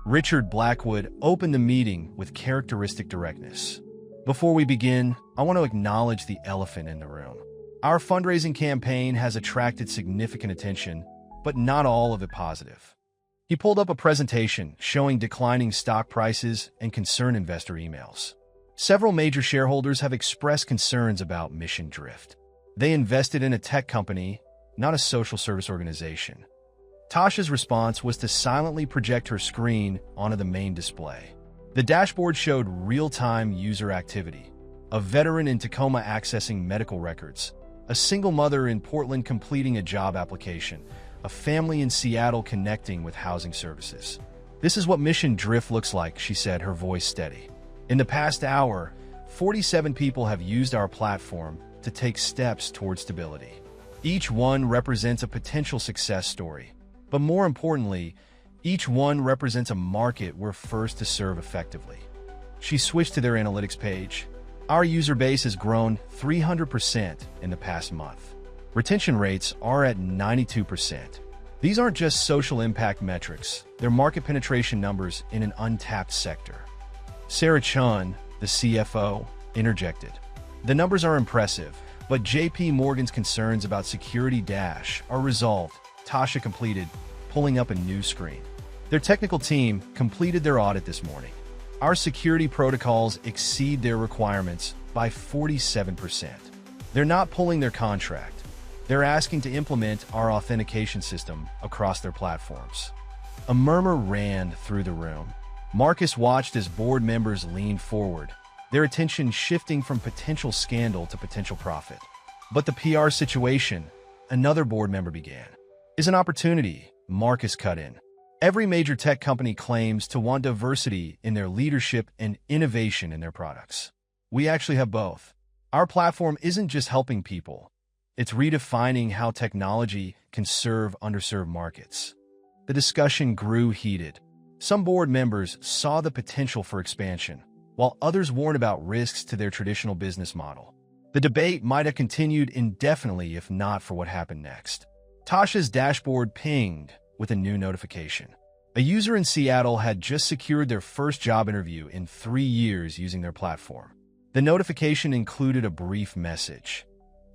Richard Blackwood opened the meeting with characteristic directness. Before we begin, I want to acknowledge the elephant in the room. Our fundraising campaign has attracted significant attention, but not all of it positive. He pulled up a presentation showing declining stock prices and concerned investor emails. Several major shareholders have expressed concerns about mission drift. They invested in a tech company, not a social service organization. Tasha's response was to silently project her screen onto the main display. The dashboard showed real-time user activity, a veteran in Tacoma accessing medical records, A single mother in Portland completing a job application, a family in Seattle connecting with housing services. "This is what mission drift looks like," she said, her voice steady. "In the past hour, 47 people have used our platform to take steps toward stability. Each one represents a potential success story. But more importantly, each one represents a market we're first to serve effectively." She switched to their analytics page. "Our user base has grown 300% in the past month. Retention rates are at 92%. These aren't just social impact metrics, they're market penetration numbers in an untapped sector." Sarah Chun, the CFO, interjected. "The numbers are impressive, but JP Morgan's concerns about security are resolved," Tasha completed, pulling up a new screen. "Their technical team completed their audit this morning. Our security protocols exceed their requirements by 47%. They're not pulling their contract. They're asking to implement our authentication system across their platforms." A murmur ran through the room. Marcus watched as board members leaned forward, their attention shifting from potential scandal to potential profit. "But the PR situation," another board member began, "is an opportunity," Marcus cut in. "Every major tech company claims to want diversity in their leadership and innovation in their products. We actually have both. Our platform isn't just helping people, it's redefining how technology can serve underserved markets." The discussion grew heated. Some board members saw the potential for expansion, while others warned about risks to their traditional business model. The debate might have continued indefinitely if not for what happened next. Tasha's dashboard pinged with a new notification. A user in Seattle had just secured their first job interview in 3 years using their platform. The notification included a brief message.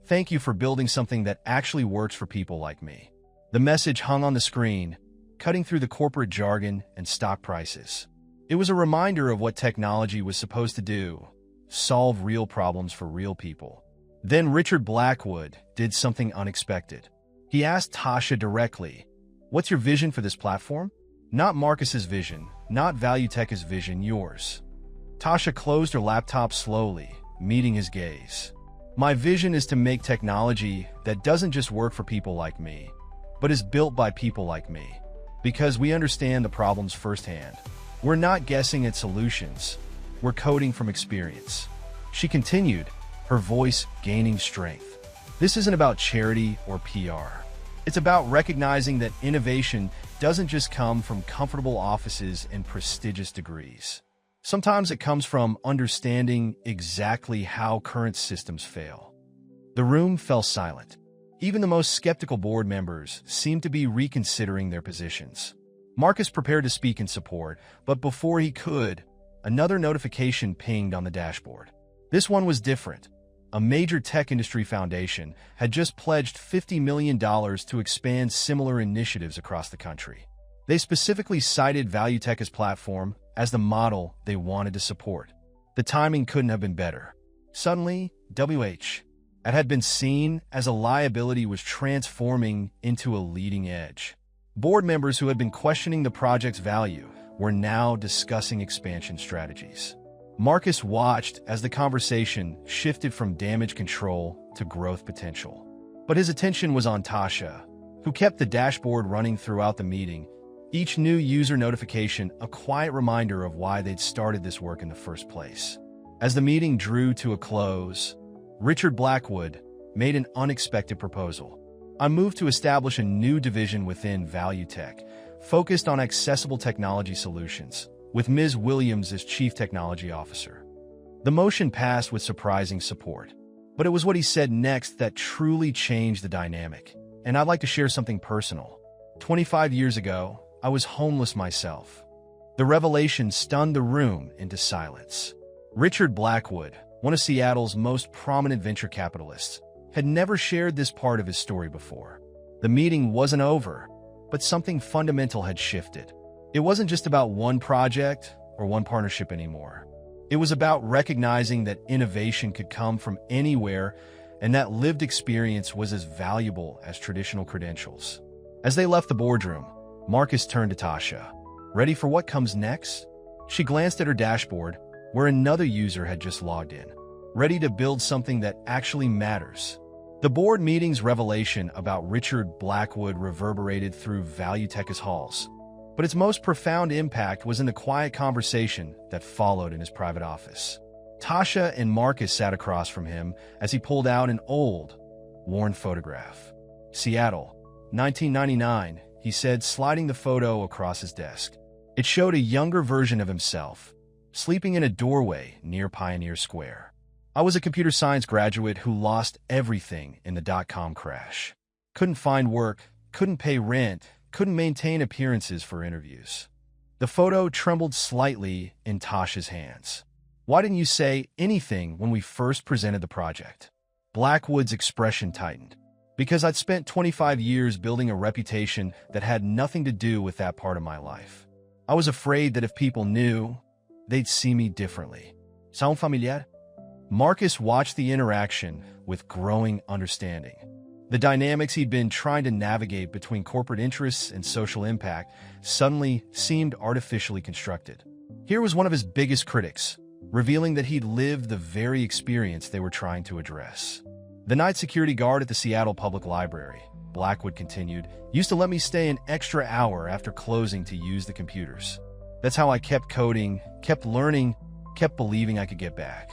"Thank you for building something that actually works for people like me." The message hung on the screen, cutting through the corporate jargon and stock prices. It was a reminder of what technology was supposed to do: solve real problems for real people. Then Richard Blackwood did something unexpected. He asked Tasha directly, "What's your vision for this platform?" Not Marcus's vision, not ValueTech's vision, yours. Tasha closed her laptop slowly, meeting his gaze. "My vision is to make technology that doesn't just work for people like me, but is built by people like me. Because we understand the problems firsthand. We're not guessing at solutions, we're coding from experience." She continued, her voice gaining strength. "This isn't about charity or PR. It's about recognizing that innovation doesn't just come from comfortable offices and prestigious degrees. Sometimes it comes from understanding exactly how current systems fail." The room fell silent. Even the most skeptical board members seemed to be reconsidering their positions. Marcus prepared to speak in support, but before he could, another notification pinged on the dashboard. This one was different. A major tech industry foundation had just pledged $50 million to expand similar initiatives across the country. They specifically cited ValueTech's platform as the model they wanted to support. The timing couldn't have been better. Suddenly, it had been seen as a liability was transforming into a leading edge. Board members who had been questioning the project's value were now discussing expansion strategies. Marcus watched as the conversation shifted from damage control to growth potential. But his attention was on Tasha, who kept the dashboard running throughout the meeting, each new user notification a quiet reminder of why they'd started this work in the first place. As the meeting drew to a close, Richard Blackwood made an unexpected proposal. "I move to establish a new division within ValueTech, focused on accessible technology solutions, with Ms. Williams as Chief Technology Officer." The motion passed with surprising support. But it was what he said next that truly changed the dynamic. "And I'd like to share something personal. 25 years ago, I was homeless myself." The revelation stunned the room into silence. Richard Blackwood, one of Seattle's most prominent venture capitalists, had never shared this part of his story before. The meeting wasn't over, but something fundamental had shifted. It wasn't just about one project or one partnership anymore. It was about recognizing that innovation could come from anywhere and that lived experience was as valuable as traditional credentials. As they left the boardroom, Marcus turned to Tasha. "Ready for what comes next?" She glanced at her dashboard, where another user had just logged in. "Ready to build something that actually matters." The board meeting's revelation about Richard Blackwood reverberated through Valuetecha's halls, but its most profound impact was in the quiet conversation that followed in his private office. Tasha and Marcus sat across from him as he pulled out an old, worn photograph. "Seattle, 1999, he said, sliding the photo across his desk. It showed a younger version of himself, sleeping in a doorway near Pioneer Square. I was a computer science graduate who lost everything in the dot-com crash. Couldn't find work, couldn't pay rent, couldn't maintain appearances for interviews." The photo trembled slightly in Tasha's hands. "Why didn't you say anything when we first presented the project?" Blackwood's expression tightened. "Because I'd spent 25 years building a reputation that had nothing to do with that part of my life. I was afraid that if people knew, they'd see me differently." Sound familiar? Marcus watched the interaction with growing understanding. The dynamics he'd been trying to navigate between corporate interests and social impact suddenly seemed artificially constructed. Here was one of his biggest critics, revealing that he'd lived the very experience they were trying to address. "The night security guard at the Seattle Public Library," Blackwood continued, "used to let me stay an extra hour after closing to use the computers. That's how I kept coding, kept learning, kept believing I could get back.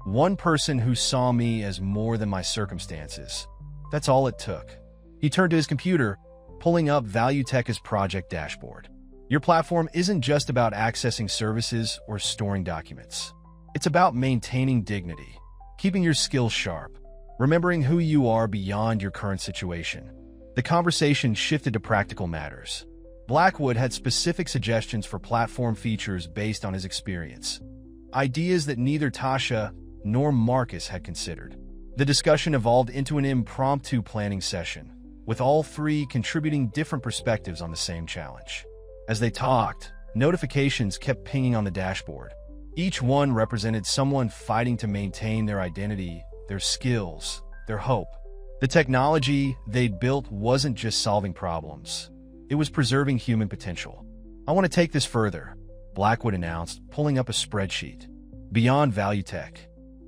One person who saw me as more than my circumstances. That's all it took." He turned to his computer, pulling up Valuetecha's project dashboard. "Your platform isn't just about accessing services or storing documents. It's about maintaining dignity, keeping your skills sharp, remembering who you are beyond your current situation." The conversation shifted to practical matters. Blackwood had specific suggestions for platform features based on his experience, ideas that neither Tasha nor Marcus had considered. The discussion evolved into an impromptu planning session, with all three contributing different perspectives on the same challenge. As they talked, notifications kept pinging on the dashboard. Each one represented someone fighting to maintain their identity, their skills, their hope. The technology they'd built wasn't just solving problems. It was preserving human potential. "I want to take this further," Blackwood announced, pulling up a spreadsheet. "Beyond Valuetech,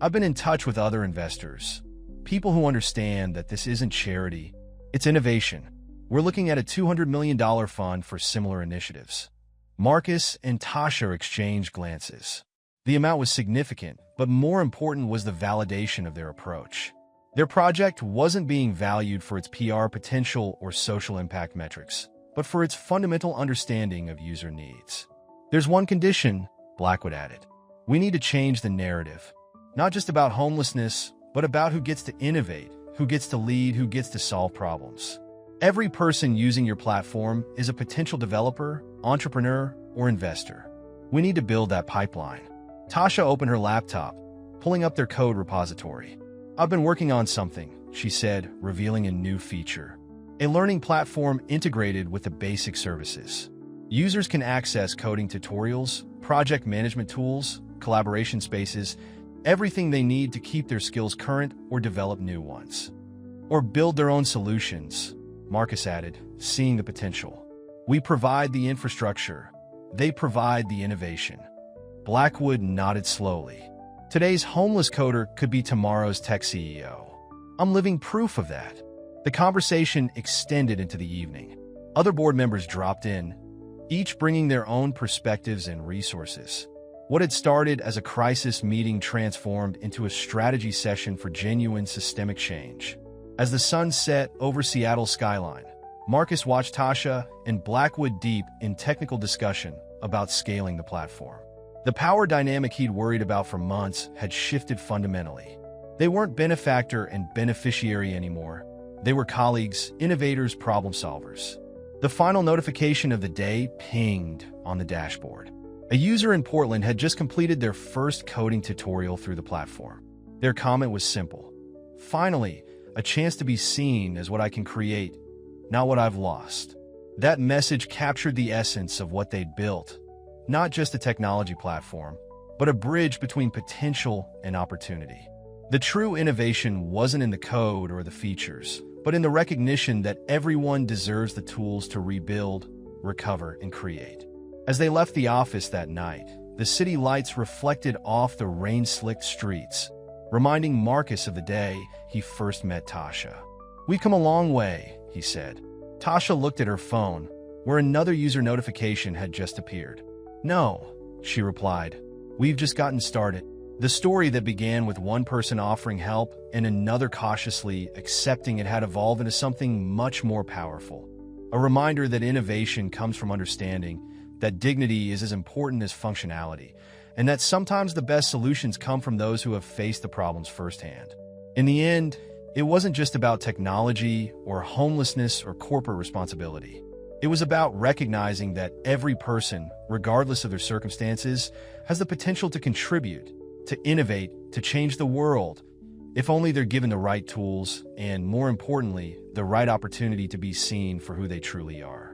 I've been in touch with other investors, people who understand that this isn't charity, it's innovation. We're looking at a $200 million fund for similar initiatives." Marcus and Tasha exchanged glances. The amount was significant, but more important was the validation of their approach. Their project wasn't being valued for its PR potential or social impact metrics, but for its fundamental understanding of user needs. "There's one condition," Blackwood added. "We need to change the narrative. Not just about homelessness, but about who gets to innovate, who gets to lead, who gets to solve problems. Every person using your platform is a potential developer, entrepreneur, or investor. We need to build that pipeline." Tasha opened her laptop, pulling up their code repository. "I've been working on something," she said, revealing a new feature. "A learning platform integrated with the basic services. Users can access coding tutorials, project management tools, collaboration spaces, everything they need to keep their skills current or develop new ones. Or build their own solutions," Marcus added, seeing the potential. "We provide the infrastructure. They provide the innovation." Blackwood nodded slowly. "Today's homeless coder could be tomorrow's tech CEO. I'm living proof of that." The conversation extended into the evening. Other board members dropped in, each bringing their own perspectives and resources. What had started as a crisis meeting transformed into a strategy session for genuine systemic change. As the sun set over Seattle's skyline, Marcus watched Tasha and Blackwood deep in technical discussion about scaling the platform. The power dynamic he'd worried about for months had shifted fundamentally. They weren't benefactor and beneficiary anymore. They were colleagues, innovators, problem solvers. The final notification of the day pinged on the dashboard. A user in Portland had just completed their first coding tutorial through the platform. Their comment was simple. "Finally, a chance to be seen as what I can create, not what I've lost." That message captured the essence of what they'd built. Not just a technology platform, but a bridge between potential and opportunity. The true innovation wasn't in the code or the features, but in the recognition that everyone deserves the tools to rebuild, recover, and create. As they left the office that night, the city lights reflected off the rain-slicked streets, reminding Marcus of the day he first met Tasha. "We've come a long way," he said. Tasha looked at her phone, where another user notification had just appeared. "No," she replied. "We've just gotten started." The story that began with one person offering help and another cautiously accepting it had evolved into something much more powerful. A reminder that innovation comes from understanding, that dignity is as important as functionality, and that sometimes the best solutions come from those who have faced the problems firsthand. In the end, it wasn't just about technology or homelessness or corporate responsibility. It was about recognizing that every person, regardless of their circumstances, has the potential to contribute, to innovate, to change the world, if only they're given the right tools and, more importantly, the right opportunity to be seen for who they truly are.